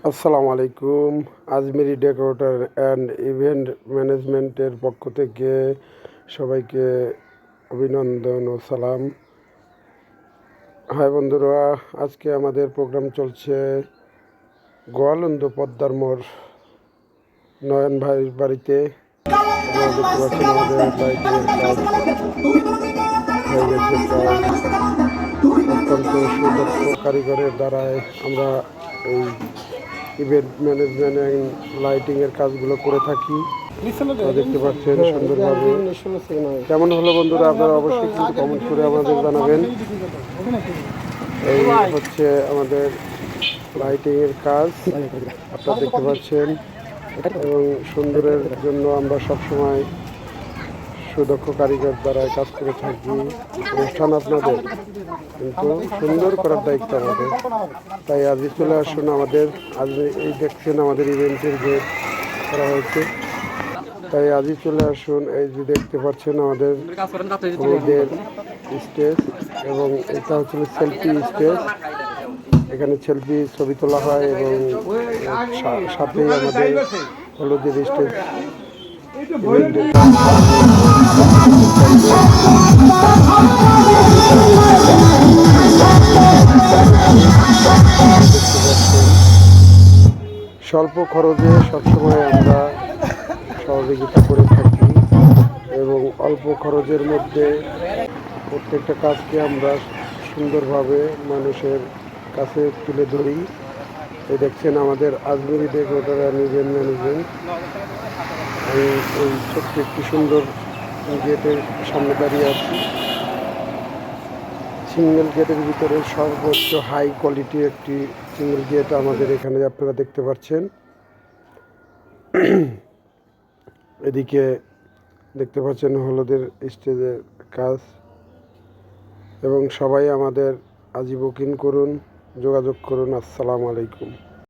আসসালামু আলাইকুম। Ajmeri decorator and event ম্যানেজমেন্টের পক্ষ থেকে সবাইকে অভিনন্দন ও সালাম। হাই বন্ধুরা, আজকে আমাদের প্রোগ্রাম চলছে গোয়ালন্দ পদ্মার মোড় নয়ন ভাইয়ের বাড়িতে। আপনারা দেখতে পাচ্ছেন আমাদের লাইটিংয়ের কাজ হয়ে গেছে প্রায়। অত্যন্ত সুদক্ষ কারিগরের দ্বারায় আমরা এই ইভেন্ট ম্যানেজমেন্ট অ্যান্ড লাইটিংয়ের কাজগুলো করে থাকি। দেখতে পাচ্ছেন সুন্দরভাবে। কেমন হলো বন্ধুরা, আপনারা অবশ্যই কিন্তু কমেন্ট করে আমাদের জানাবেন। এই হচ্ছে আমাদের লাইটিংয়ের কাজ, আপনারা দেখতে পাচ্ছেন। এবং সুন্দরের জন্য আমরা সবসময় সুদক্ষ কারিগর দ্বারা কাজ করে থাকি। অনুষ্ঠান আপনাদের, কিন্তু সুন্দর করার দায়িত্ব আমাদের। তাই আজই চলে আসুন আমাদের। আজ এই দেখছেন আমাদের ইভেন্টের গেট করা হয়েছে, তাই আজই চলে আসুন। এই যে দেখতে পাচ্ছেন আমাদের হলুদের স্টেজ, এবং এটা হচ্ছে সেলফি স্টেজ। এখানে সেলফি ছবি তোলা হয়, এবং সাথেই আমাদের হলুদের স্টেজ ইভেন্টের স্বল্প খরচে সবসময় আমরা সহযোগিতা করে থাকি, এবং অল্প খরচের মধ্যে প্রত্যেকটা কাজকে আমরা সুন্দরভাবে মানুষের কাছে তুলে ধরি। এই দেখছেন আমাদের Ajmeri decorator and event management. আমি এই ছোট্ট একটি সুন্দর গেটের সামনে দাঁড়িয়ে আছি। সিঙ্গেল গেটের ভিতরে সর্বোচ্চ হাই কোয়ালিটির একটি সিঙ্গেল গেট আমাদের এখানে আপনারা দেখতে পাচ্ছেন। এদিকে দেখতে পাচ্ছেন হলুদের স্টেজের কাজ। এবং সবাই আমাদের আজই বুকিং করুন, যোগাযোগ করুন। আসসালামু আলাইকুম।